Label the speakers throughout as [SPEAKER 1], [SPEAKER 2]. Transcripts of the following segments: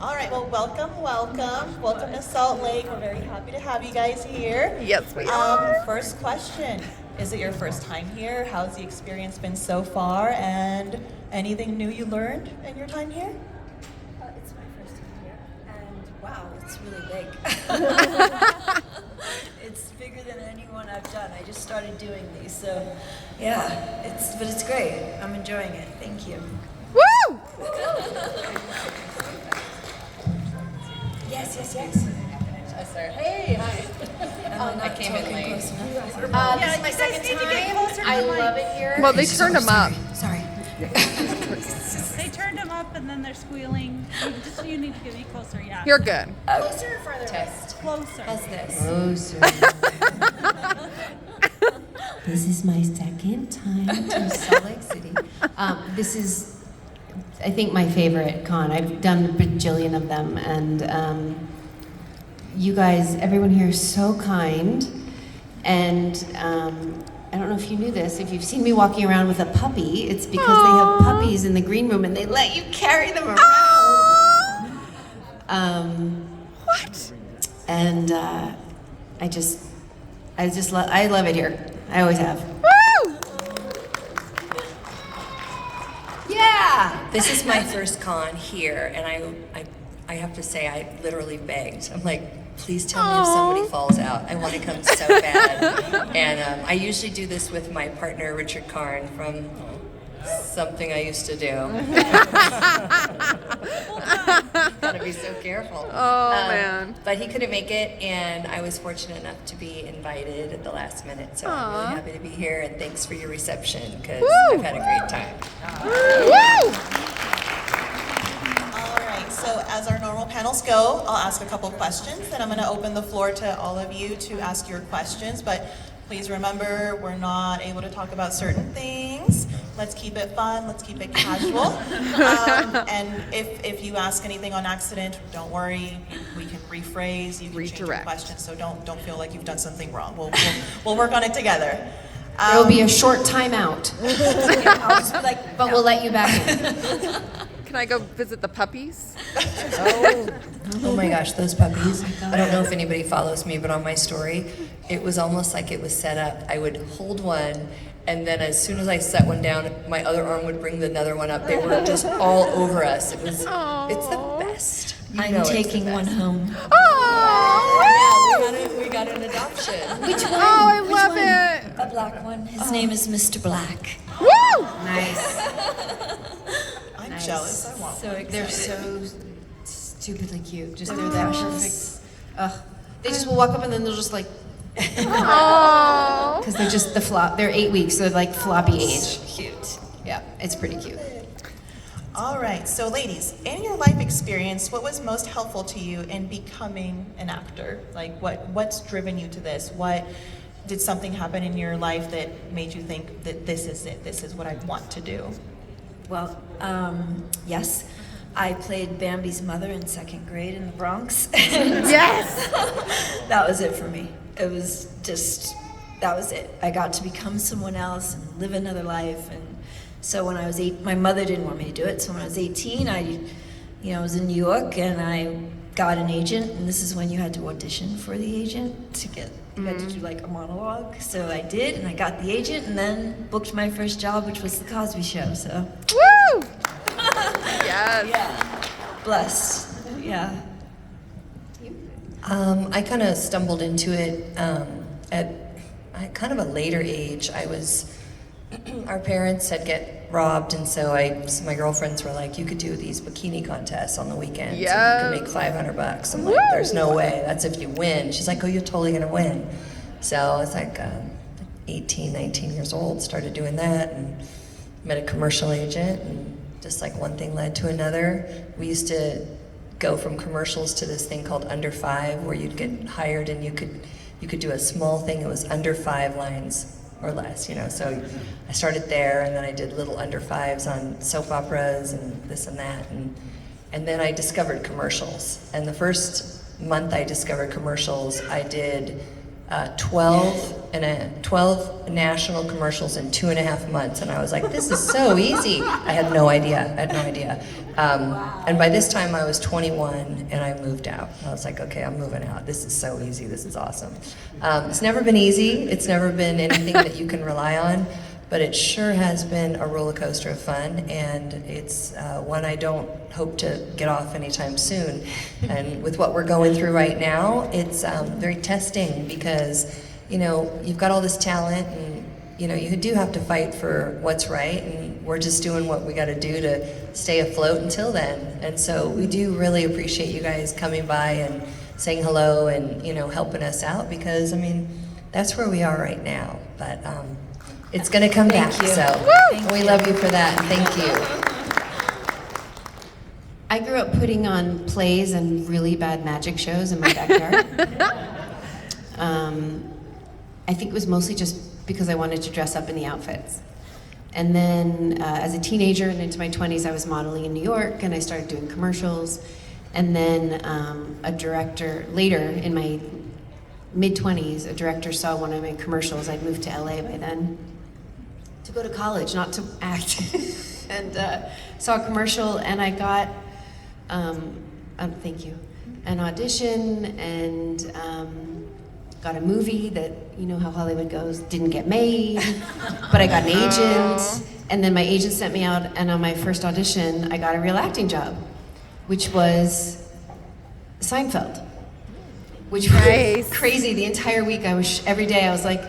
[SPEAKER 1] All right, well, welcome to Salt Lake. We're very happy to have you guys here.
[SPEAKER 2] Yes, we are.
[SPEAKER 1] First question, is it your first time here? How's the experience been so far? And anything new you learned in your time here?
[SPEAKER 3] It's my first time here, and wow, it's really big. It's bigger than anyone I've done. I just started doing these, so yeah, it's great. I'm enjoying it. Thank you.
[SPEAKER 2] Woo!
[SPEAKER 3] Yes.
[SPEAKER 4] Hey, hi. I came in late.
[SPEAKER 3] This is
[SPEAKER 4] my second time. I love it here.
[SPEAKER 2] Well, they turned them up.
[SPEAKER 3] Sorry.
[SPEAKER 5] They turned them up and then they're squealing. You need to get me closer, yeah.
[SPEAKER 2] You're good.
[SPEAKER 4] Closer or farther Test.
[SPEAKER 5] Closer.
[SPEAKER 3] How's this?
[SPEAKER 4] Closer.
[SPEAKER 6] This is my second time to Salt Lake City. This is, I think, my favorite con. I've done a bajillion of them, and you guys, everyone here is so kind. And I don't know if you knew this. If you've seen me walking around with a puppy, it's because they have puppies in the green room, and they let you carry them around.
[SPEAKER 2] What?
[SPEAKER 6] And I love it here. I always have.
[SPEAKER 2] Woo!
[SPEAKER 6] Yeah.
[SPEAKER 4] This is my first con here, and I have to say, I literally begged. I'm like, please tell me if somebody falls out. I want to come so bad. And I usually do this with my partner, Richard Karn, from something I used to do. Gotta be so careful.
[SPEAKER 2] Oh, man.
[SPEAKER 4] But he couldn't make it, and I was fortunate enough to be invited at the last minute. So I'm really happy to be here, and thanks for your reception, because I've had a great time.
[SPEAKER 2] Woo!
[SPEAKER 1] All right, so as our normal panels go, I'll ask a couple questions, then I'm going to open the floor to all of you to ask your questions, but please remember, we're not able to talk about certain things. Let's keep it fun, let's keep it casual. And if you ask anything on accident, don't worry, we can rephrase, you can change your
[SPEAKER 2] Redirect.
[SPEAKER 1] question, so don't feel like you've done something wrong. We'll work on it together.
[SPEAKER 6] There will be a short timeout,
[SPEAKER 3] I'll just be like,
[SPEAKER 6] but we'll let you back in.
[SPEAKER 2] Can I go visit the puppies?
[SPEAKER 4] Oh my gosh, those puppies. I don't know if anybody follows me, but on my story, it was almost like it was set up. I would hold one, and then as soon as I set one down, my other arm would bring another one up. They were just all over us. It's the best. You know
[SPEAKER 3] I'm
[SPEAKER 4] it's the
[SPEAKER 3] taking one
[SPEAKER 4] best.
[SPEAKER 3] home.
[SPEAKER 2] Oh!
[SPEAKER 4] Yeah, we got an adoption.
[SPEAKER 3] Which one?
[SPEAKER 2] Oh, I
[SPEAKER 3] Which
[SPEAKER 2] love
[SPEAKER 3] one?
[SPEAKER 2] it.
[SPEAKER 3] A black one. His name is Mr. Black.
[SPEAKER 2] Woo!
[SPEAKER 6] Nice.
[SPEAKER 1] I'm jealous, I want one.
[SPEAKER 6] They're so stupidly cute. Just they're
[SPEAKER 3] They're
[SPEAKER 6] that
[SPEAKER 3] precious.
[SPEAKER 6] perfect. Ugh. They just will walk up and then they'll just like,
[SPEAKER 2] Oh.
[SPEAKER 6] because they're just they're 8 weeks, so they're like floppy age.
[SPEAKER 3] Cute.
[SPEAKER 6] Yeah, it's pretty cute.
[SPEAKER 1] All right, so ladies, in your life experience, what was most helpful to you in becoming an actor? Like, what's driven you to this? What did something happen in your life that made you think that this is it? This is what I want to do?
[SPEAKER 3] Well, yes. I played Bambi's mother in second grade in the Bronx.
[SPEAKER 2] Yes!
[SPEAKER 3] That was it for me. It was just, that was it. I got to become someone else and live another life. And so when I was 8, my mother didn't want me to do it. So when I was 18, I was in New York and I got an agent. And this is when you had to audition for the agent to get, you had to do like a monologue. So I did, and I got the agent, and then booked my first job, which was the Cosby Show. So.
[SPEAKER 2] Woo! Yes.
[SPEAKER 3] Yeah. Blessed. Yeah.
[SPEAKER 4] I kind of stumbled into it at kind of a later age. Our parents had get robbed, and so my girlfriends were like, you could do these bikini contests on the weekends. And you could make $500. I'm like, there's no way. That's if you win. She's like, oh, you're totally gonna win. So I was like 18, 19 years old, started doing that, and met a commercial agent, and just like one thing led to another. We used to go from commercials to this thing called Under 5, where you'd get hired and you could do a small thing. It was under 5 lines or less, So I started there, and then I did little under 5s on soap operas and this and that, and then I discovered commercials. And the first month I discovered commercials, I did 12 national commercials in 2.5 months, and I was like, this is so easy. I had no idea. And by this time I was 21 and I moved out. I was like, okay, I'm moving out. This is so easy. This is awesome. It's never been easy. It's never been anything that you can rely on, but it sure has been a roller coaster of fun, and it's one I don't hope to get off anytime soon. And with what we're going through right now, it's very testing because, you've got all this talent, and you do have to fight for what's right, and we're just doing what we got to do to stay afloat until then. And so we do really appreciate you guys coming by and saying hello and helping us out, because that's where we are right now. But it's going to come back. So we love you for that. Thank you.
[SPEAKER 6] I grew up putting on plays and really bad magic shows in my backyard. I think it was mostly just because I wanted to dress up in the outfits. And then as a teenager and into my 20s, I was modeling in New York, and I started doing commercials. And then a director, later in my mid-20s, a director saw one of my commercials. I'd moved to LA by then to go to college, not to act. And saw a commercial, and I got, thank you, an audition, and got a movie that, how Hollywood goes, didn't get made, but I got an agent, and then my agent sent me out, and on my first audition, I got a real acting job, which was Seinfeld, which was crazy. The entire week, every day I was like,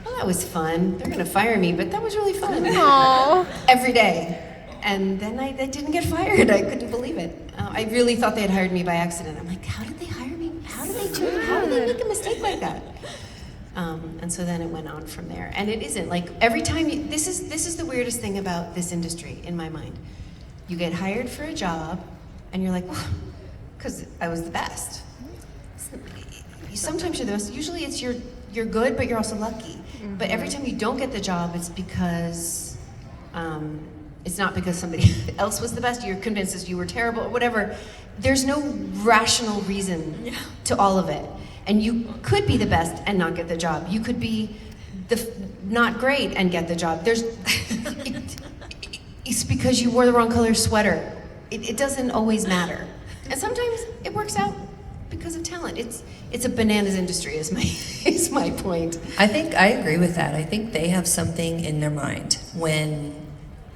[SPEAKER 6] well, that was fun. They're gonna fire me, but that was really fun. Every day. And then I didn't get fired. I couldn't believe it. I really thought they had hired me by accident. I'm like, how did they hire me? How did they do it? How did they make a mistake like that? And so then it went on from there. And it isn't like every time this is the weirdest thing about this industry in my mind. You get hired for a job, and you're like, because I was the best. Sometimes you're the best. Usually it's you're good, but you're also lucky. But every time you don't get the job, it's because it's not because somebody else was the best. You're convinced that you were terrible or whatever. There's no rational reason to all of it. And you could be the best and not get the job. You could be not great and get the job. It's because you wore the wrong color sweater. It doesn't always matter. And sometimes it works out because of talent. It's a bananas industry is my point.
[SPEAKER 4] I think I agree with that. I think they have something in their mind when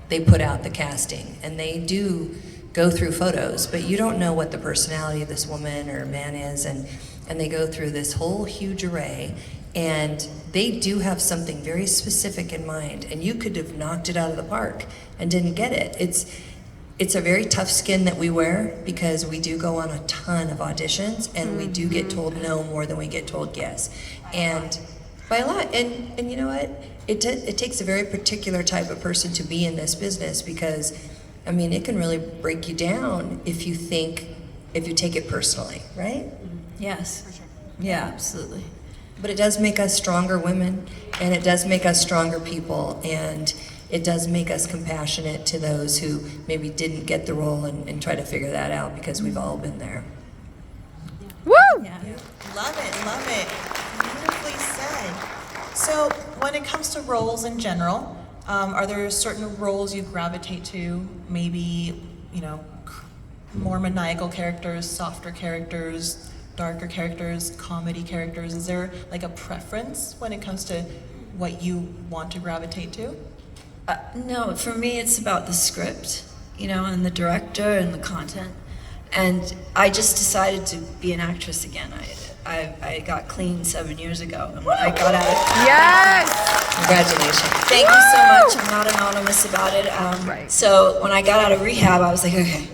[SPEAKER 4] they put out the casting, and they do go through photos, but you don't know what the personality of this woman or man is, and they go through this whole huge array, and they do have something very specific in mind, and you could have knocked it out of the park and didn't get it. It's a very tough skin that we wear because we do go on a ton of auditions, and we do get told no more than we get told yes, and by a lot. And you know what? It takes a very particular type of person to be in this business, because it can really break you down if you take it personally, right?
[SPEAKER 3] Yes. For sure. Yeah, absolutely.
[SPEAKER 4] But it does make us stronger women, and it does make us stronger people, and it does make us compassionate to those who maybe didn't get the role and try to figure that out, because we've all been there.
[SPEAKER 2] Woo!
[SPEAKER 3] Yeah.
[SPEAKER 1] Love it. Beautifully said. So when it comes to roles in general, are there certain roles you gravitate to? Maybe, more maniacal characters, softer characters, darker characters, comedy characters. Is there like a preference when it comes to what you want to gravitate to?
[SPEAKER 3] No, for me it's about the script, and the director and the content. And I just decided to be an actress again. I got clean 7 years ago, and when I got out of
[SPEAKER 4] Congratulations.
[SPEAKER 3] Thank you so much. I'm not anonymous about it. So when I got out of rehab, I was like, okay,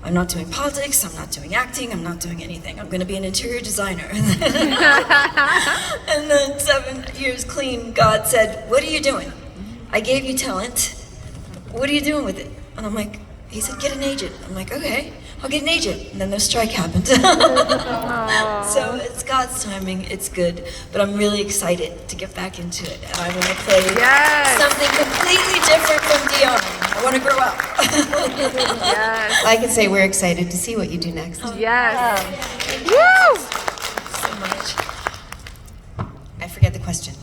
[SPEAKER 3] I'm not doing politics, I'm not doing acting, I'm not doing anything. I'm gonna be an interior designer. And then 7 years clean, God said, what are you doing? I gave you talent. What are you doing with it? And I'm like, he said, get an agent. I'm like, okay, I'll get an agent. And then the strike happened. So it's God's timing, it's good. But I'm really excited to get back into it. And I want to play something completely different from Dion. I want to grow up.
[SPEAKER 6] I can say we're excited to see what you do next.
[SPEAKER 2] Yes.
[SPEAKER 3] Thank you
[SPEAKER 2] Woo!
[SPEAKER 3] so much.
[SPEAKER 2] question.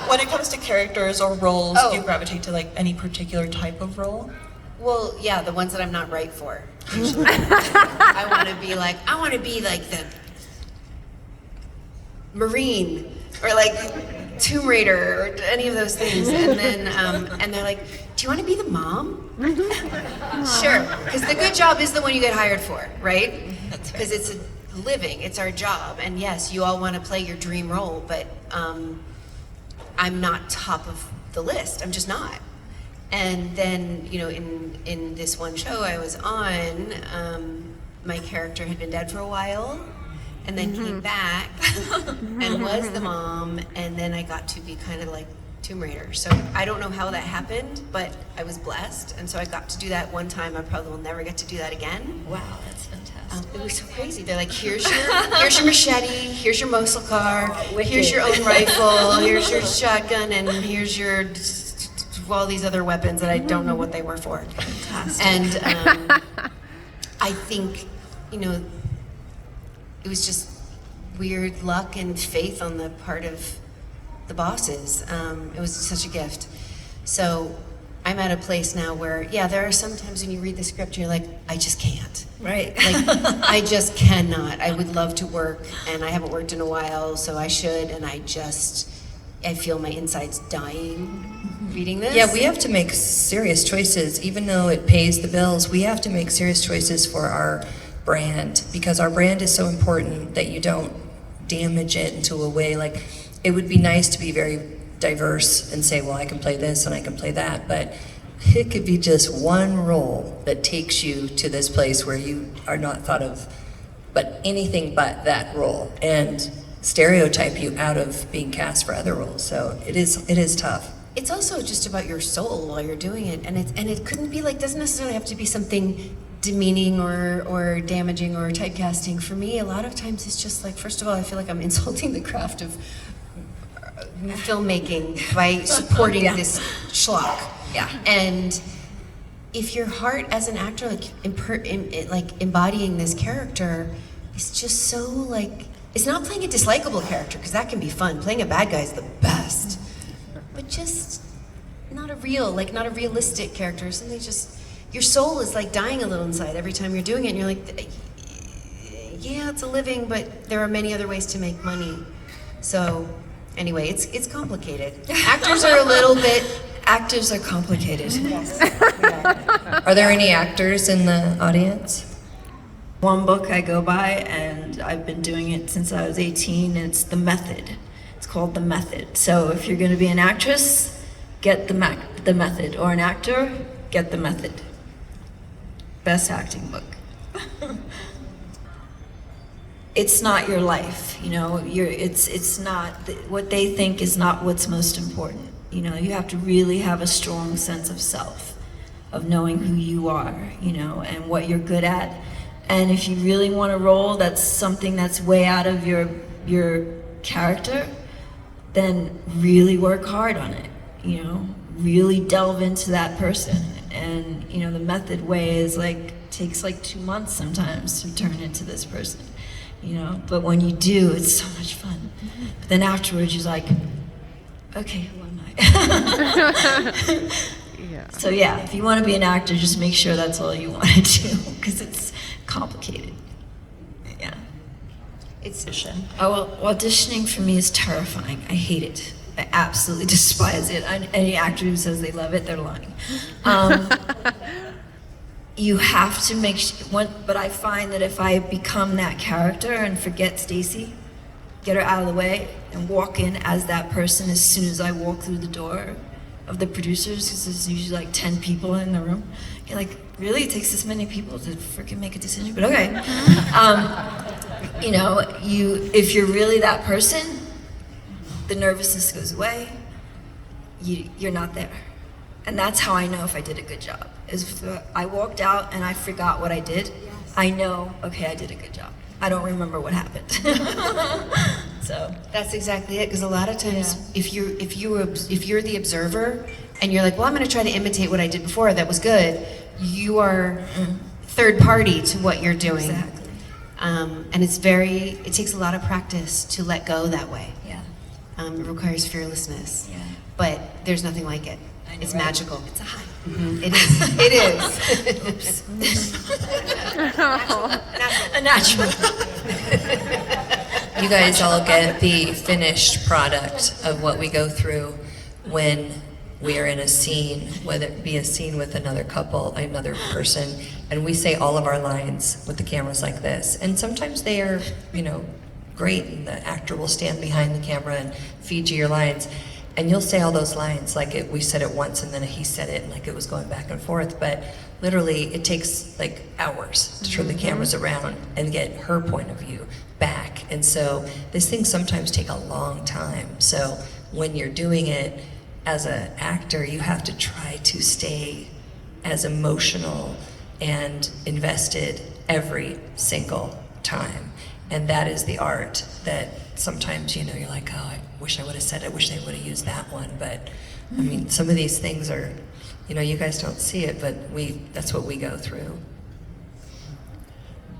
[SPEAKER 1] When it comes to characters or roles,
[SPEAKER 2] Oh.
[SPEAKER 1] do you gravitate to like any particular type of role?
[SPEAKER 2] Well, yeah, the ones that I'm not right for. Usually. I want to be like the Marine or like Tomb Raider or any of those things. And then, and they're like, do you want to be the mom? Sure, because the good job is the one you get hired for, right? Because it's a living, it's our job. And yes, you all want to play your dream role, but I'm not top of the list. I'm just not. And then, you know, in this one show I was on, my character had been dead for a while, and then came back and was the mom, and then I got to be kind of like Tomb Raider. So I don't know how that happened, but I was blessed, and so I got to do that one time. I probably will never get to do that again.
[SPEAKER 3] Wow, that's fantastic.
[SPEAKER 2] It was so crazy. They're like, here's your machete, here's your muscle car,
[SPEAKER 3] wicked.
[SPEAKER 2] here's your own rifle, here's your shotgun, and here's your all these other weapons that I don't know what they were for. And I think, you know, it was just weird luck and faith on the part of the bosses. It was such a gift. So I'm at a place now where, yeah, there are some times when you read the script, you're like, I just can't.
[SPEAKER 3] Right.
[SPEAKER 2] Like, I just cannot. I would love to work, and I haven't worked in a while, so I should, and I feel my insides dying reading this.
[SPEAKER 4] Yeah, we have to make serious choices. Even though it pays the bills, we have to make serious choices for our brand, because our brand is so important that you don't damage it into a way. Like, it would be nice to be very diverse and say, well, I can play this and I can play that, but it could be just one role that takes you to this place where you are not thought of but anything but that role, and stereotype you out of being cast for other roles. So it is tough.
[SPEAKER 2] It's also just about your soul while you're doing it, and it couldn't be like, doesn't necessarily have to be something demeaning or damaging or typecasting. For me, a lot of times it's just like, first of all, I feel like I'm insulting the craft of filmmaking by supporting this schlock.
[SPEAKER 3] Yeah.
[SPEAKER 2] And if your heart as an actor, like embodying this character, is just so like, it's not playing a dislikable character, because that can be fun. Playing a bad guy is the best. But just not a realistic character. Something just, your soul is like dying a little inside every time you're doing it, and you're like, yeah, it's a living, but there are many other ways to make money. So anyway, it's complicated. Actors are complicated.
[SPEAKER 3] Yes.
[SPEAKER 4] Are there any actors in the audience?
[SPEAKER 3] One book I go by, and I've been doing it since I was 18, and it's The Method. It's called The Method. So if you're going to be an actress, get the Method, or an actor, get The Method. Best acting book. It's not your life, you know. It's not what they think is not what's most important. You know, you have to really have a strong sense of self, of knowing who you are, you know, and what you're good at. And if you really want a role that's something that's way out of your character, then really work hard on it, you know, really delve into that person. And, you know, the method way is like, takes like 2 months sometimes to turn into this person, you know, but when you do, it's so much fun. But then afterwards, you're like, okay, who am I? So yeah, if you want to be an actor, just make sure that's all you want to do, because it's complicated. Yeah.
[SPEAKER 2] It's
[SPEAKER 3] Auditioning for me is terrifying. I hate it. I absolutely despise it. Any actor who says they love it, they're lying. You have to make but I find that if I become that character and forget Stacey, get her out of the way, and walk in as that person as soon as I walk through the door of the producers, because there's usually like 10 people in the room. You're like, really? It takes this many people to freaking make a decision? But okay. You know, if you're really that person, the nervousness goes away. You're not there. And that's how I know if I did a good job. Is if I walked out and I forgot what I did, I know, okay, I did a good job. I don't remember what happened. So
[SPEAKER 2] that's exactly it. Because a lot of times, if you're the observer and you're like, well, I'm going to try to imitate what I did before that was good, you are third party to what you're doing.
[SPEAKER 3] Exactly.
[SPEAKER 2] And it takes a lot of practice to let go that way.
[SPEAKER 3] Yeah.
[SPEAKER 6] It requires fearlessness.
[SPEAKER 3] Yeah.
[SPEAKER 6] But there's nothing like it.
[SPEAKER 3] I know,
[SPEAKER 6] It's
[SPEAKER 3] right?
[SPEAKER 6] magical.
[SPEAKER 3] It's a high.
[SPEAKER 6] It is. It is.
[SPEAKER 3] A natural.
[SPEAKER 4] You guys all get the finished product of what we go through when we are in a scene, whether it be a scene with another couple, another person, and we say all of our lines with the cameras like this. And sometimes they are, great, and the actor will stand behind the camera and feed you your lines. And you'll say all those lines like we said it once and then he said it and like it was going back and forth. But literally it takes like hours to turn the cameras around and get her point of view back. And so these things sometimes take a long time. So when you're doing it as an actor, you have to try to stay as emotional and invested every single time. And that is the art that sometimes, you're like, oh, I wish I would have said it, I wish they would have used that one. But I mean, some of these things are, you guys don't see it, but that's what we go through.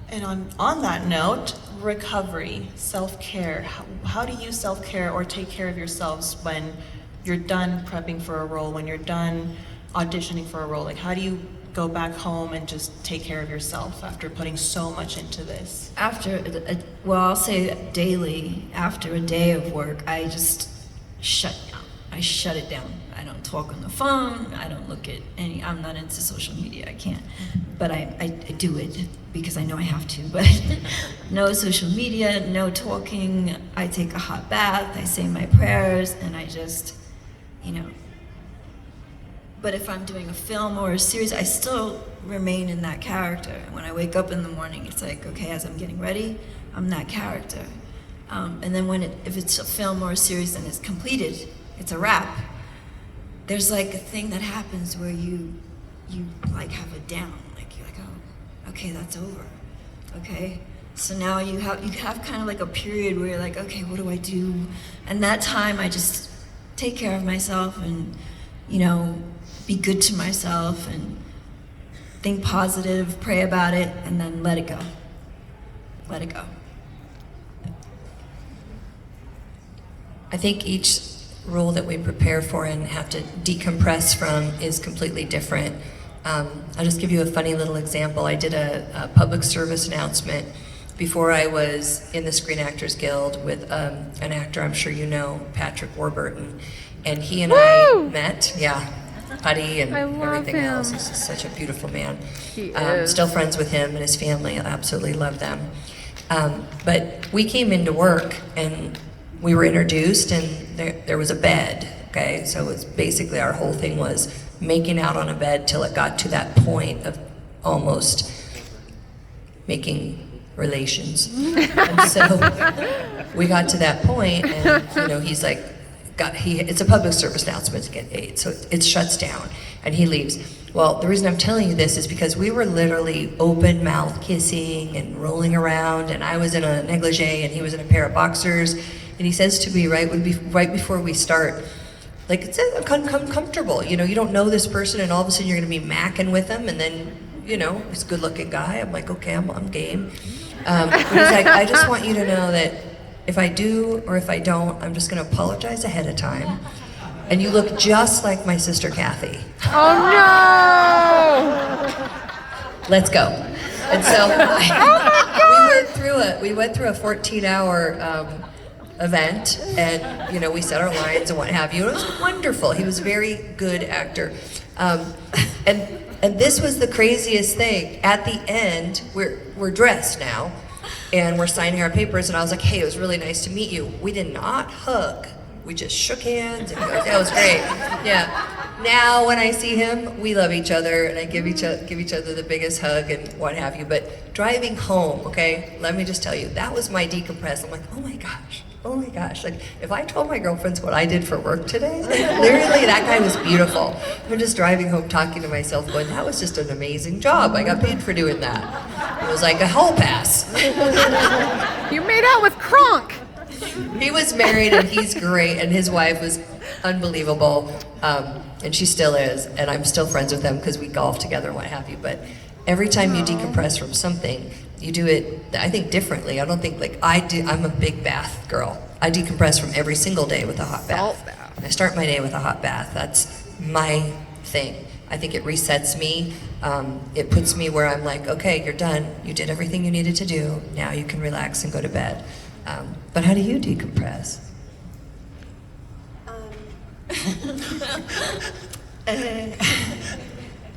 [SPEAKER 1] And on that note, recovery, self-care. How do you self-care or take care of yourselves when you're done prepping for a role, when you're done auditioning for a role? Like, how do you go back home and just take care of yourself after putting so much into this?
[SPEAKER 3] I'll say daily, after a day of work, I just shut down. I shut it down. I don't talk on the phone. I don't look at I'm not into social media. I can't. But I do it because I know I have to. But no social media, no talking. I take a hot bath. I say my prayers, and I just, But if I'm doing a film or a series, I still remain in that character. And when I wake up in the morning, it's like, okay, as I'm getting ready, I'm that character. And then if it's a film or a series and it's completed, it's a wrap, there's like a thing that happens where you like have a down. Like you're like, oh, okay, that's over. Okay. So now you have kind of like a period where you're like, okay, what do I do? And that time I just take care of myself and, be good to myself and think positive, pray about it, and then let it go. Let it go.
[SPEAKER 4] I think each role that we prepare for and have to decompress from is completely different. I'll just give you a funny little example. I did a public service announcement before I was in the Screen Actors Guild with an actor I'm sure you know, Patrick Warburton. And he and I met, Putty and everything else. He's just such a beautiful man.
[SPEAKER 7] He is.
[SPEAKER 4] Still friends with him and his family. I absolutely love them. But we came into work and we were introduced and there was a bed, okay? So it was basically our whole thing was making out on a bed till it got to that point of almost making relations. And so we got to that point and, he's like, it's a public service announcement to get paid, so it shuts down, and he leaves. Well, the reason I'm telling you this is because we were literally open mouth kissing and rolling around, and I was in a negligee, and he was in a pair of boxers, and he says to me right before we start, like, it's uncomfortable, you don't know this person, and all of a sudden you're going to be macking with him, and then, he's a good-looking guy. I'm like, okay, I'm game. But he's like, I just want you to know that if I do or if I don't, I'm just going to apologize ahead of time. And you look just like my sister Kathy.
[SPEAKER 7] Oh no!
[SPEAKER 4] Let's go. And so we went through a 14-hour event, and we said our lines and what have you. It was wonderful. He was a very good actor. And this was the craziest thing. At the end, we're dressed now. And we're signing our papers, and I was like, hey, it was really nice to meet you. We did not hug. We just shook hands, and it was great. Yeah. Now, when I see him, we love each other, and I give each other the biggest hug and what have you. But driving home, okay, let me just tell you, that was my decompress. I'm like, oh my gosh. Like, if I told my girlfriends what I did for work today, literally, that guy was beautiful. I'm just driving home talking to myself, going, that was just an amazing job. I got paid for doing that. It was like a hall pass.
[SPEAKER 7] You made out with Kronk.
[SPEAKER 4] He was married, and he's great, and his wife was unbelievable, and she still is, and I'm still friends with them because we golf together and what have you. But every time you decompress from something, you do it, I think, differently. I don't think, like, I do. I'm a big bath girl, I decompress from every single day with a hot
[SPEAKER 7] Salt
[SPEAKER 4] bath.
[SPEAKER 7] bath.
[SPEAKER 4] I start my day with a hot bath. That's my thing. I think it resets me. It puts me where I'm like, okay, you're done. You did everything you needed to do. Now you can relax and go to bed. But how do you decompress?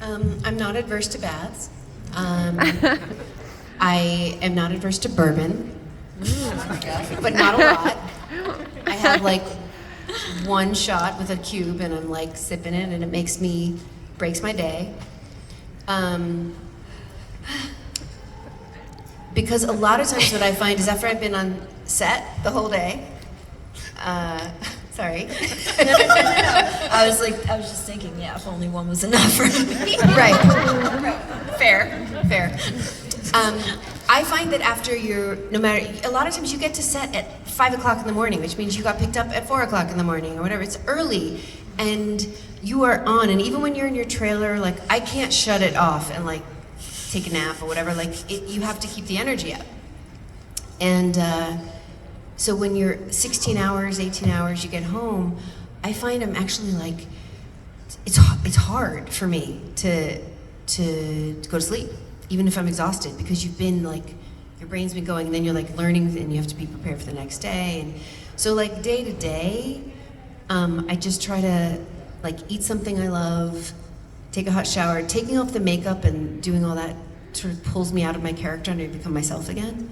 [SPEAKER 6] I'm not adverse to baths. I am not adverse to bourbon, but not a lot. I have like one shot with a cube, and I'm like sipping it, and it breaks my day. Because a lot of times what I find is after I've been on set the whole day, sorry.
[SPEAKER 3] I was just thinking, yeah, if only one was enough for me.
[SPEAKER 6] Right. Fair. I find that after a lot of times you get to set at 5 o'clock in the morning, which means you got picked up at 4 o'clock in the morning or whatever. It's early, and you are on. And even when you're in your trailer, like I can't shut it off and like take a nap or whatever. Like you have to keep the energy up. And so when you're 16 hours, 18 hours, you get home, I find I'm actually like, it's hard for me to go to sleep, even if I'm exhausted, because you've been like, your brain's been going, and then you're like learning, and you have to be prepared for the next day. And so like day to day, I just try to like eat something I love, take a hot shower. Taking off the makeup and doing all that sort of pulls me out of my character and I become myself again.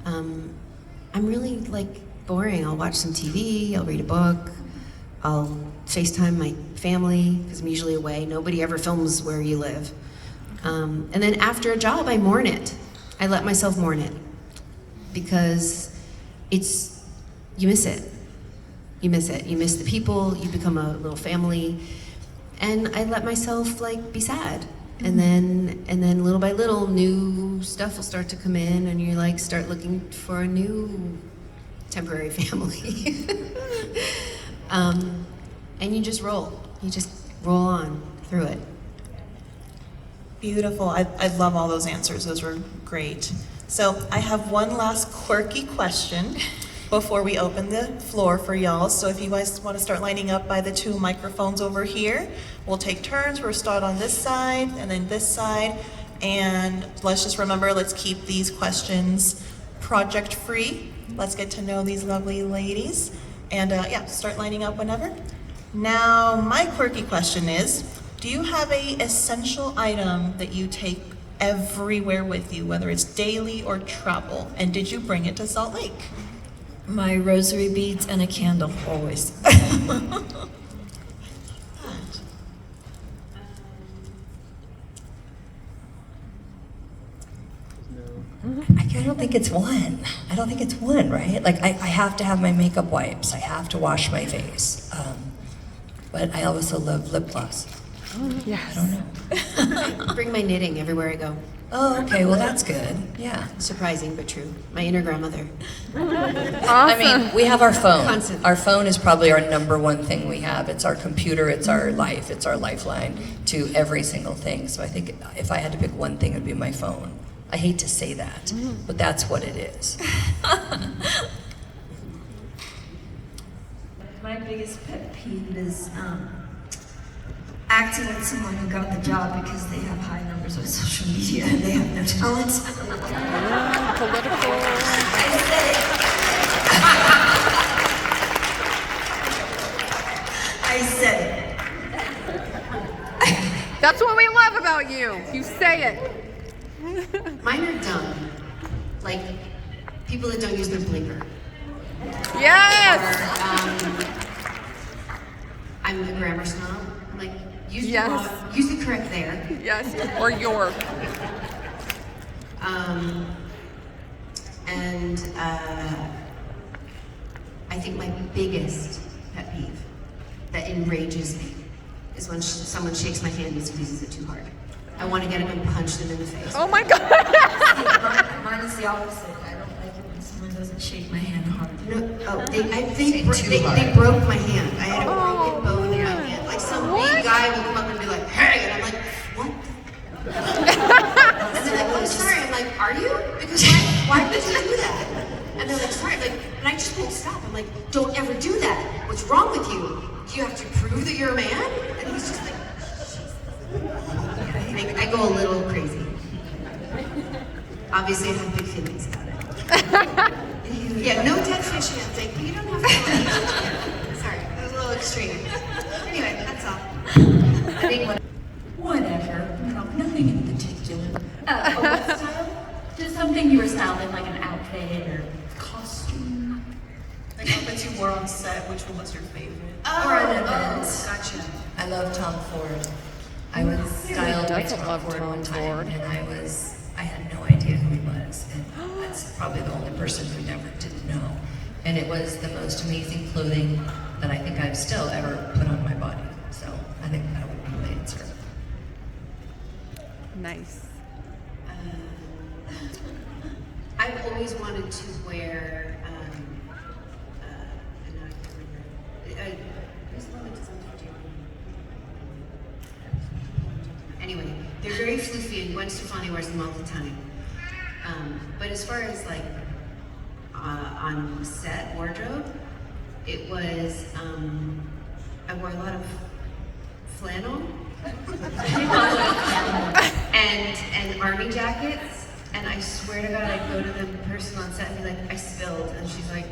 [SPEAKER 6] I'm really like boring. I'll watch some TV, I'll read a book, I'll FaceTime my family, because I'm usually away. Nobody ever films where you live. And then after a job, I mourn it. I let myself mourn it, because you miss it. You miss it. You miss the people, you become a little family. And I let myself like be sad. And then little by little, new stuff will start to come in, and you like start looking for a new temporary family. And you just roll. You just roll on through it.
[SPEAKER 1] Beautiful. I love all those answers. Those were great. So I have one last quirky question before we open the floor for y'all. So if you guys want to start lining up by the 2 microphones over here, we'll take turns. We'll start on this side and then this side. And let's just remember, let's keep these questions project free. Let's get to know these lovely ladies. And yeah, start lining up whenever. Now, my quirky question is, do you have a essential item that you take everywhere with you, whether it's daily or travel? And did you bring it to Salt Lake?
[SPEAKER 3] My rosary beads and a candle, always.
[SPEAKER 4] I don't think it's one. I don't think it's one, right? Like, I have to have my makeup wipes. I have to wash my face. But I also love lip gloss.
[SPEAKER 7] Yes.
[SPEAKER 4] I don't know.
[SPEAKER 6] I bring my knitting everywhere I go.
[SPEAKER 4] Oh, okay. Well, that's good. Yeah.
[SPEAKER 6] Surprising but true. My inner grandmother.
[SPEAKER 4] I mean, we have our phone.
[SPEAKER 6] Constant.
[SPEAKER 4] Our phone is probably our number one thing we have. It's our computer, it's our life, it's our lifeline to every single thing. So I think if I had to pick one thing, it would be my phone. I hate to say that, but that's what it is.
[SPEAKER 3] My biggest pet peeve is acting like someone who got the job because they have high numbers on social media and they have no talent.
[SPEAKER 7] Political.
[SPEAKER 3] I said it. I said it.
[SPEAKER 7] That's what we love about you. You say it.
[SPEAKER 6] Mine are dumb. Like people that don't use their blinker.
[SPEAKER 7] Yes.
[SPEAKER 6] I'm a grammar snob. I'm like, use
[SPEAKER 7] Yes.
[SPEAKER 6] use the correct there.
[SPEAKER 7] Yes. Or your.
[SPEAKER 6] And I think my biggest pet peeve that enrages me is when someone shakes my hand and squeezes it too hard. I want to get him and punch them in the face.
[SPEAKER 7] Oh my God.
[SPEAKER 3] Mine is the opposite. I don't like it when someone doesn't shake my hand hard.
[SPEAKER 6] No, oh, they broke my hand. I had a broken bone in my hand. Like some big guy would come up and be like, "Hey," and I'm like, "What?" And they're like, "Oh, sorry." I'm like, "Are you? Because why would you do that?"
[SPEAKER 2] And they're like, sorry, I'm like, but I just won't stop. I'm like, don't ever do that. What's wrong with you? Do you have to prove that you're a man? And he's just like, yeah, I go a little crazy. Obviously, I have big feelings about it. Yeah, no dead fish hands. Like, you don't have to. Sorry, that was a little extreme. Anyway, that's all. I think
[SPEAKER 8] Whatever, nothing in particular. What style? Just something you were styled in, like an outfit or costume.
[SPEAKER 1] Like outfits you wore on set, which one was your favorite?
[SPEAKER 2] or an event. Gotcha.
[SPEAKER 4] I love Tom Ford. I was styled by
[SPEAKER 7] doesn't
[SPEAKER 4] Tom
[SPEAKER 7] love
[SPEAKER 4] Ford
[SPEAKER 7] Tom
[SPEAKER 4] one time,
[SPEAKER 7] Ford?
[SPEAKER 4] and I had no idea who he was, and that's probably the only person who never didn't know. And it was the most amazing clothing that I think I've still ever put on my body. So I think that would be my answer.
[SPEAKER 7] Nice.
[SPEAKER 2] I've always wanted to wear, and I can't remember. Who's the one that does Antonio? Anyway, they're very floofy, and Gwen Stefani wears them all the time. But as far as like on set wardrobe, it was I wore a lot of flannel and army jackets. And I swear to God, I'd go to the person on set and be like, I spilled. And she's like,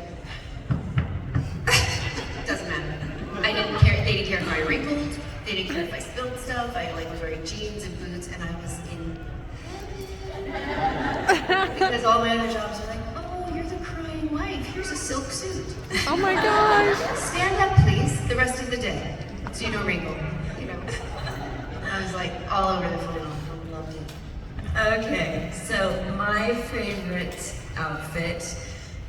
[SPEAKER 2] doesn't matter. I didn't care. They didn't care if I wrinkled. They didn't care if I spilled stuff. I was wearing jeans and boots, and I was in heaven. Because all my other jobs are like, oh, you're the crying wife. Here's a silk suit.
[SPEAKER 7] Oh my gosh.
[SPEAKER 2] Stand up, please, the rest of the day, so you don't wrinkle. You know. I was like all over the flannel. I loved it.
[SPEAKER 3] Okay, so my favorite outfit,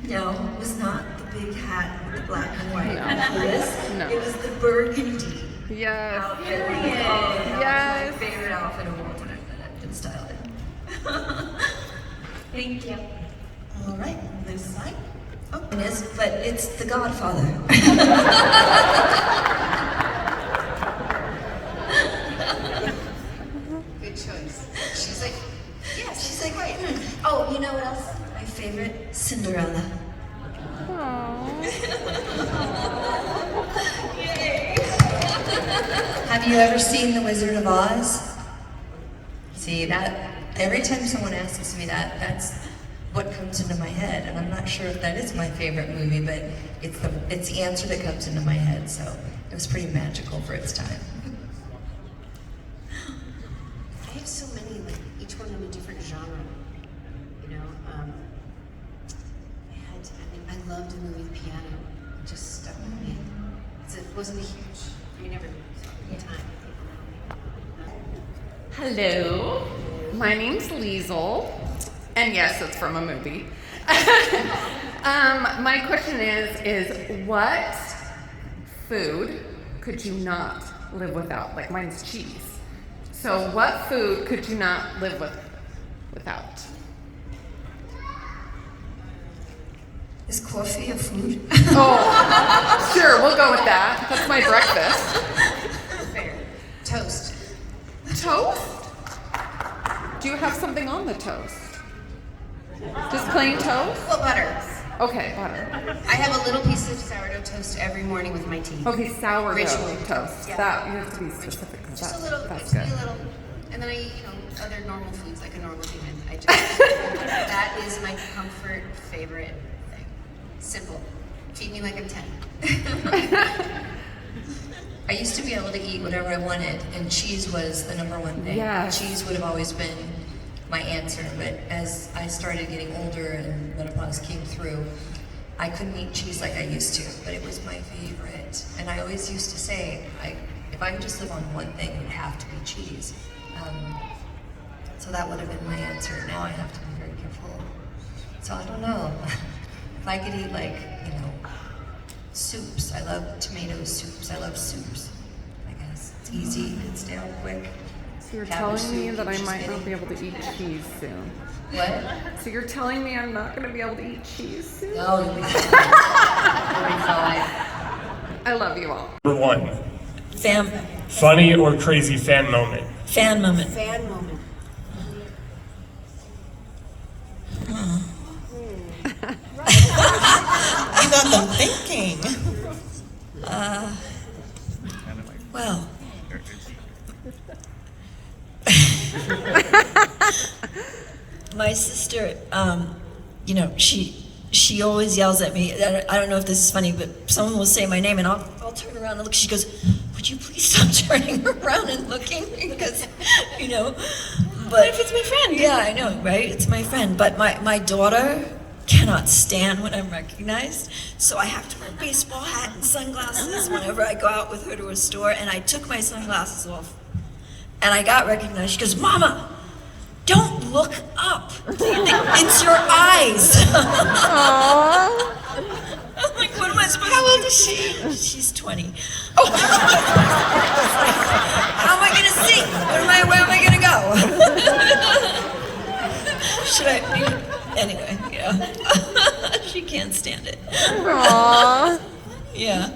[SPEAKER 3] no, was not the big hat with the black and white necklace.
[SPEAKER 7] No.
[SPEAKER 3] It was the burgundy
[SPEAKER 7] Yes.
[SPEAKER 3] outfit. Oh, that
[SPEAKER 7] Yes.
[SPEAKER 3] was my favorite outfit of all time that I've been styled in. Thank you.
[SPEAKER 1] All right, this side. Oh,
[SPEAKER 3] It is, but it's The Godfather.
[SPEAKER 2] Good choice. She's like, yes,
[SPEAKER 3] She's like, oh, you know what else? My favorite, Cinderella.
[SPEAKER 4] Have you ever seen The Wizard of Oz? See, that every time someone asks me that, that's what comes into my head, and I'm not sure if that is my favorite movie, but it's the answer that comes into my head, so it was pretty magical for its time.
[SPEAKER 2] I have so many, like each one in a different genre. You know, I loved the movie The Piano. It just stuck with me. It wasn't a huge. You never saw it at the time.
[SPEAKER 7] Hello. My name's Liesel. And yes, it's from a movie. My question is what food could you not live without? Like mine's cheese. So what food could you not live without?
[SPEAKER 3] Is coffee a food?
[SPEAKER 7] Oh, sure, we'll go with that. That's my breakfast.
[SPEAKER 2] Fair. Toast.
[SPEAKER 7] Toast? Do you have something on the toast? Just plain toast?
[SPEAKER 2] Well, butter.
[SPEAKER 7] Okay, butter.
[SPEAKER 2] I have a little piece of sourdough toast every morning with my tea.
[SPEAKER 7] Okay, sourdough
[SPEAKER 2] Ritual.
[SPEAKER 7] toast.
[SPEAKER 2] Yeah.
[SPEAKER 7] That, you have to be specific. 'Cause
[SPEAKER 2] Just a
[SPEAKER 7] that's,
[SPEAKER 2] little.
[SPEAKER 7] that's
[SPEAKER 2] Just
[SPEAKER 7] good.
[SPEAKER 2] a little. And then I eat, other normal foods like a normal human. That is my comfort favorite thing. Simple. Feed me like I'm 10.
[SPEAKER 4] I used to be able to eat whatever I wanted, and cheese was the number one thing.
[SPEAKER 7] Yes.
[SPEAKER 4] Cheese would have always been my answer, but as I started getting older and menopause came through, I couldn't eat cheese like I used to, but it was my favorite. And I always used to say, if I could just live on one thing, it would have to be cheese. So that would have been my answer. Now I have to be very careful. So I don't know. If I could eat soups. I love tomato soups. I love soups. I guess it's easy. It's down quick.
[SPEAKER 7] So you're
[SPEAKER 4] Cabbage
[SPEAKER 7] telling me
[SPEAKER 4] soup,
[SPEAKER 7] that I
[SPEAKER 4] just
[SPEAKER 7] might not
[SPEAKER 4] kidding.
[SPEAKER 7] be able to eat cheese soon.
[SPEAKER 4] What?
[SPEAKER 7] So you're telling me I'm not going to be able to eat cheese soon?
[SPEAKER 4] No, you'll be fine. You'll be fine.
[SPEAKER 7] I love you all.
[SPEAKER 9] Number one,
[SPEAKER 3] Fan
[SPEAKER 9] funny or crazy fan moment.
[SPEAKER 3] moment.
[SPEAKER 2] Fan moment.
[SPEAKER 1] I'm thinking.
[SPEAKER 3] Well. My sister, she always yells at me. I don't know if this is funny, but someone will say my name and I'll turn around and look. She goes, "Would you please stop turning around and looking?" Because, But
[SPEAKER 2] if it's my friend?
[SPEAKER 3] Yeah, I know, right? It's my friend. But my daughter cannot stand when I'm recognized, so I have to wear a baseball hat and sunglasses whenever I go out with her to a store. And I took my sunglasses off, and I got recognized. She goes, "Mama, don't look up. It's your eyes." I'm like, what am I supposed to do? How old is she? She's 20. Oh. How am I going to see? Where am I going to go? Should I? Anyway, yeah. She can't stand it.
[SPEAKER 7] Aww.
[SPEAKER 3] Yeah.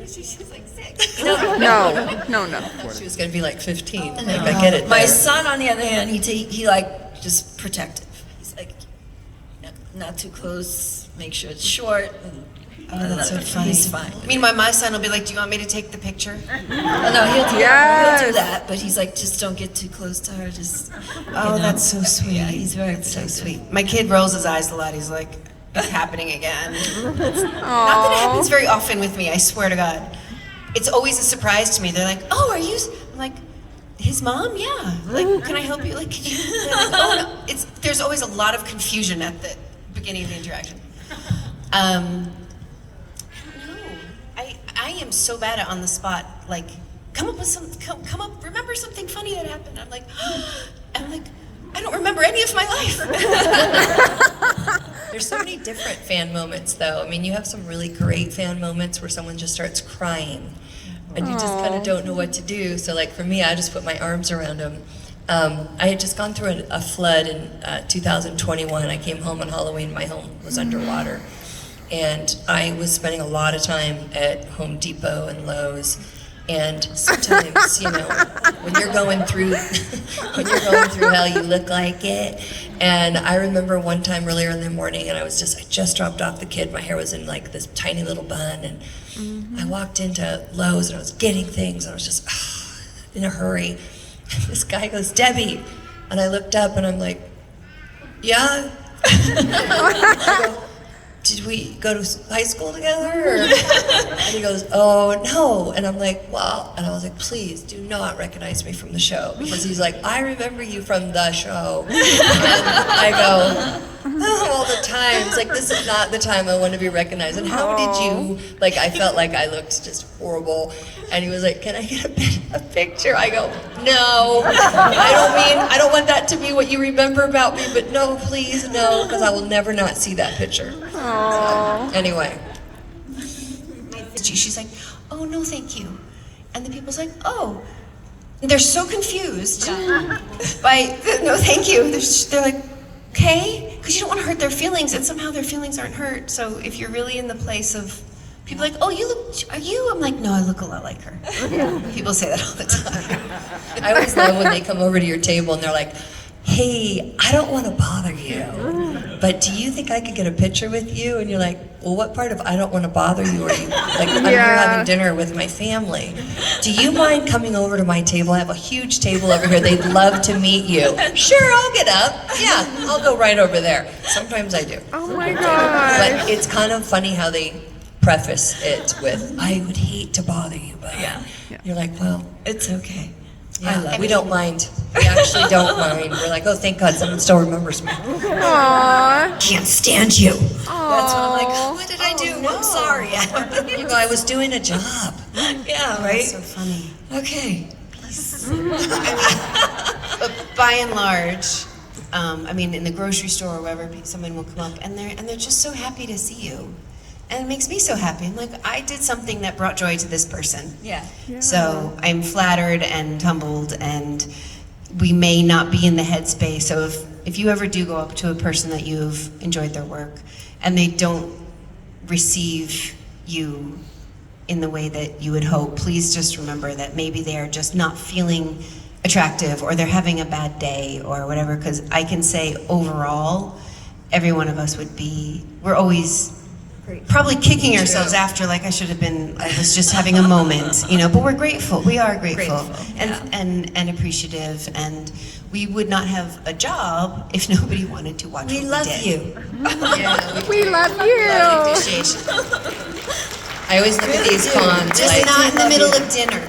[SPEAKER 3] She's like 6.
[SPEAKER 7] No.
[SPEAKER 4] She was going to be like 15. Like, I get it.
[SPEAKER 3] My
[SPEAKER 4] there.
[SPEAKER 3] son, on the other hand, he like just protective. He's like, not too close. Make sure it's short. And,
[SPEAKER 2] that's so funny.
[SPEAKER 3] He's fine.
[SPEAKER 2] Meanwhile, my son will be like, "Do you want me to take the picture?"
[SPEAKER 3] No, he'll do that, but he's like, just don't get too close to her. Just.
[SPEAKER 2] That's so sweet.
[SPEAKER 3] Yeah, he's very
[SPEAKER 2] So
[SPEAKER 3] protective.
[SPEAKER 2] sweet. My kid rolls his eyes a lot. He's like, "It's happening again." Not that it happens very often with me, I swear to God. It's always a surprise to me. They're like, "Oh, are you?" I'm like, "His mom? Yeah." Like, "Can I help you?" Like, can you? They're like, "Oh, no." There's always a lot of confusion at the beginning of the interaction. I don't know. I am so bad at on the spot. Like, come up, remember something funny that happened. I'm like, I don't remember any of my life.
[SPEAKER 4] There's so many different fan moments, though. I mean, you have some really great fan moments where someone just starts crying, and you just kind of don't know what to do. So, like for me, I just put my arms around them. I had just gone through a flood in 2021. I came home on Halloween. My home was underwater, and I was spending a lot of time at Home Depot and Lowe's. And sometimes, when you're going through hell, you look like it. And I remember one time really early in the morning, and I just dropped off the kid. My hair was in like this tiny little bun, and I walked into Lowe's and I was getting things, and I was just in a hurry. And this guy goes, "Debbie," and I looked up and I'm like, "Yeah." I go, "Did we go to high school together?" And he goes, "Oh, no." And I'm like, "Well," and I was like, "Please do not recognize me from the show." Because he's like, "I remember you from the show." And I go, all the time. It's like, this is not the time I want to be recognized. And how did you, I felt like I looked just horrible. And he was like, "Can I get a picture?" I go, "No, I don't want that to be what you remember about me, but no, please, no, because I will never not see that picture." So, anyway.
[SPEAKER 2] She's like, "Oh, no, thank you." And the people's like, "Oh." They're so confused by the "no, thank you." They're like, "Okay," because you don't want to hurt their feelings, and somehow their feelings aren't hurt. So if you're really in the place of people like, "Oh, are you?" I'm like, "No, I look a lot like her." People say that all the time.
[SPEAKER 4] I always love when they come over to your table and they're like, "Hey, I don't want to bother you, but do you think I could get a picture with you?" And you're like, "Well, what part of I don't want to bother you are you?" Like, I'm here having dinner with my family. "Do you mind coming over to my table? I have a huge table over here. They'd love to meet you." "Sure, I'll get up. Yeah, I'll go right over there." Sometimes I do.
[SPEAKER 7] Oh my God.
[SPEAKER 4] But it's kind of funny how they preface it with, "I would hate to bother you, but..." You're like, "Well,
[SPEAKER 3] It's okay.
[SPEAKER 4] yeah, we don't mind. We actually don't mind. We're like, oh, thank God, someone still remembers me."
[SPEAKER 7] Aww.
[SPEAKER 3] Can't stand you. That's when I'm like, what did I do?
[SPEAKER 2] no.
[SPEAKER 3] I'm sorry.
[SPEAKER 4] You go, "I was doing a job."
[SPEAKER 3] Yeah, right?
[SPEAKER 2] That's so funny.
[SPEAKER 3] Okay.
[SPEAKER 2] But by and large, in the grocery store or wherever, someone will come up and they're just so happy to see you, and it makes me so happy. I'm like, I did something that brought joy to this person.
[SPEAKER 3] Yeah.
[SPEAKER 2] So I'm flattered and humbled, and we may not be in the headspace. So if you ever do go up to a person that you've enjoyed their work and they don't receive you in the way that you would hope, please just remember that maybe they're just not feeling attractive, or they're having a bad day or whatever, because I can say overall, every one of us we're always probably kicking ourselves after, like I was just having a moment, you know, but we're grateful. We are grateful, and appreciative, and we would not have a job if nobody wanted to watch
[SPEAKER 3] We
[SPEAKER 2] what
[SPEAKER 3] love
[SPEAKER 2] we did.
[SPEAKER 3] you.
[SPEAKER 7] We love you.
[SPEAKER 2] Appreciation.
[SPEAKER 4] I always look at these cons
[SPEAKER 2] Just
[SPEAKER 4] like
[SPEAKER 2] not in the middle of dinner.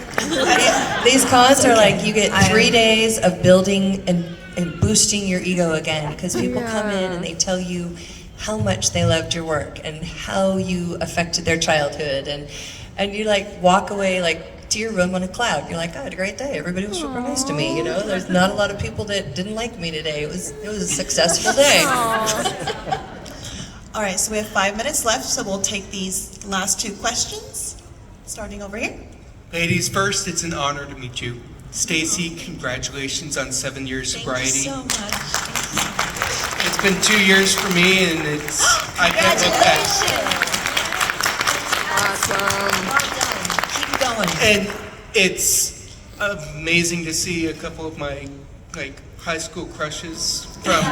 [SPEAKER 4] these cons are like you get 3 days of building and boosting your ego again, because people come in and they tell you how much they loved your work and how you affected their childhood, and you like walk away like to your room on a cloud. You're like, I had a great day. Everybody was super nice to me. You know, there's not a lot of people that didn't like me today. It was a successful day.
[SPEAKER 1] All right, so we have 5 minutes left, so we'll take these last 2 questions, starting over here.
[SPEAKER 10] Ladies first, it's an honor to meet you. Stacey, congratulations on 7 years sobriety.
[SPEAKER 3] Thank you so much.
[SPEAKER 10] It's been 2 years for me, and I can't look back.
[SPEAKER 7] Awesome.
[SPEAKER 3] Well done. Keep going.
[SPEAKER 10] And it's amazing to see a couple of my high school crushes from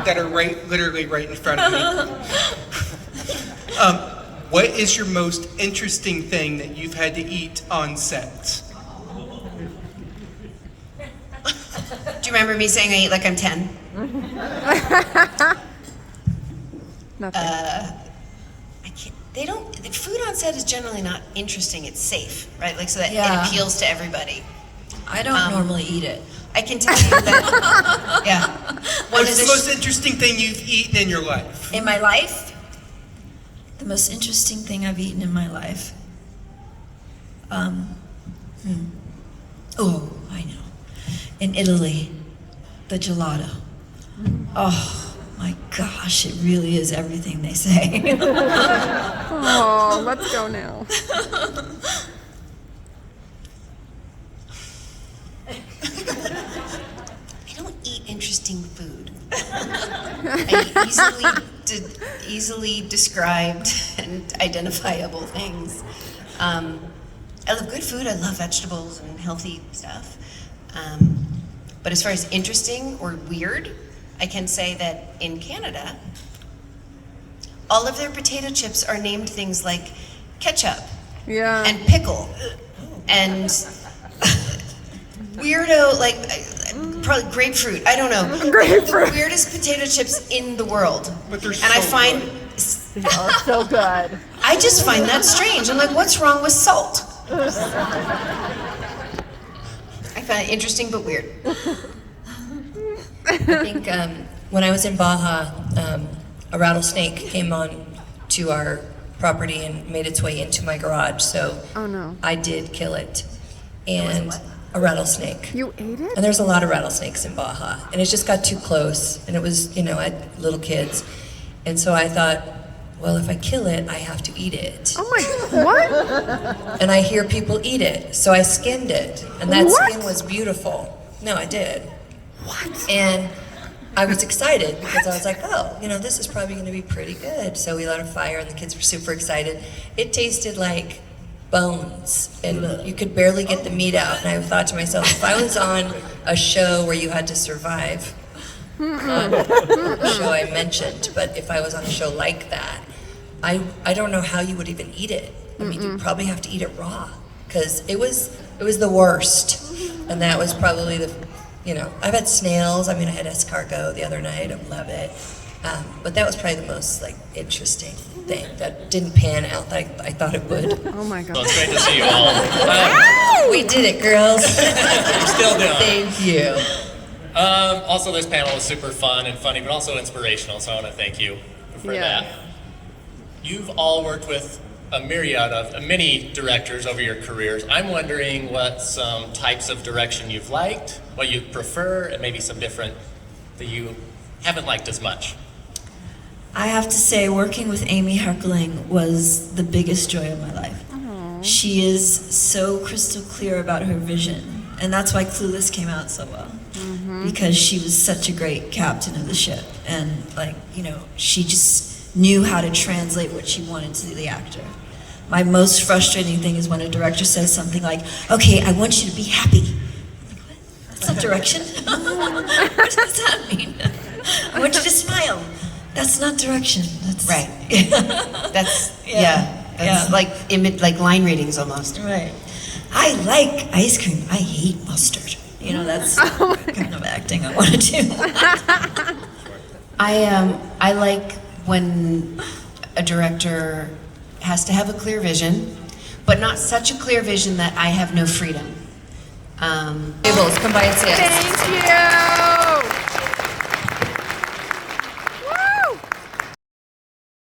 [SPEAKER 10] that are literally right in front of me. What is your most interesting thing that you've had to eat on set?
[SPEAKER 2] Do you remember me saying I eat like I'm 10?
[SPEAKER 7] Nothing.
[SPEAKER 2] The food on set is generally not interesting. It's safe, right? Like, so that
[SPEAKER 3] Yeah.
[SPEAKER 2] it appeals to everybody.
[SPEAKER 3] I don't normally eat it.
[SPEAKER 2] I can tell you that, yeah.
[SPEAKER 10] What's the most interesting thing you've eaten in your life?
[SPEAKER 3] In my life, the most interesting thing I've eaten in my life. Oh, I know. In Italy, the gelato. Oh my gosh, it really is everything they say.
[SPEAKER 7] Oh, let's go now.
[SPEAKER 2] I don't eat interesting food. I eat easily described and identifiable things. I love good food. I love vegetables and healthy stuff. But as far as interesting or weird, I can say that in Canada, all of their potato chips are named things like ketchup
[SPEAKER 7] Yeah.
[SPEAKER 2] and pickle and weirdo, like probably grapefruit. I don't know.
[SPEAKER 7] Grapefruit.
[SPEAKER 2] The weirdest potato chips in the world.
[SPEAKER 10] But they're
[SPEAKER 2] And I
[SPEAKER 10] so
[SPEAKER 2] find
[SPEAKER 7] They are so good.
[SPEAKER 2] I just find that strange. I'm like, what's wrong with salt? I find it interesting but weird.
[SPEAKER 4] I think when I was in Baja, a rattlesnake came on to our property and made its way into my garage. So
[SPEAKER 7] Oh no.
[SPEAKER 4] I did kill it, and a rattlesnake.
[SPEAKER 7] You ate it?
[SPEAKER 4] And there's a lot of rattlesnakes in Baja, and it just got too close, and it was, I had little kids, and so I thought, well, if I kill it, I have to eat it.
[SPEAKER 7] Oh my, what?
[SPEAKER 4] And I hear people eat it, so I skinned it, and that
[SPEAKER 7] What?
[SPEAKER 4] skin was beautiful. No, I did. What? And I was excited because I was like, oh, this is probably going to be pretty good. So we lit a fire, and the kids were super excited. It tasted like bones, and you could barely get the meat out. And I thought to myself, if I was on a show where you had to survive, the show I mentioned, but if I was on a show like that, I don't know how you would even eat it. I mean, you'd probably have to eat it raw, because it was the worst. And that was probably I've had snails. I had escargot the other night. I love it. But that was probably the most interesting thing that didn't pan out like I thought it would.
[SPEAKER 7] Oh my god.
[SPEAKER 11] Well, it's great to see you all.
[SPEAKER 4] We did it, girls.
[SPEAKER 11] You're still doing it.
[SPEAKER 4] Thank you.
[SPEAKER 11] Also, this panel was super fun and funny, but also inspirational, so I want to thank you for that. You've all worked with a myriad of many directors over your careers. I'm wondering what some types of direction you've liked, what you prefer, and maybe some different that you haven't liked as much.
[SPEAKER 3] I have to say, working with Amy Heckerling was the biggest joy of my life. She is so crystal clear about her vision, and that's why Clueless came out so well. Because she was such a great captain of the ship, and she just knew how to translate what she wanted to the actor. My most frustrating thing is when a director says something like, okay, I want you to be happy. I'm like, what? That's not direction. What does that mean? I want you to smile. That's not direction. That's
[SPEAKER 6] Right. That's
[SPEAKER 3] Yeah.
[SPEAKER 6] like line readings almost.
[SPEAKER 3] Right. I like ice cream. I hate mustard. You know, that's the kind of acting I want to do.
[SPEAKER 6] I like when a director has to have a clear vision, but not such a clear vision that I have no freedom.
[SPEAKER 4] Tables, come by and see us.
[SPEAKER 7] Thank you.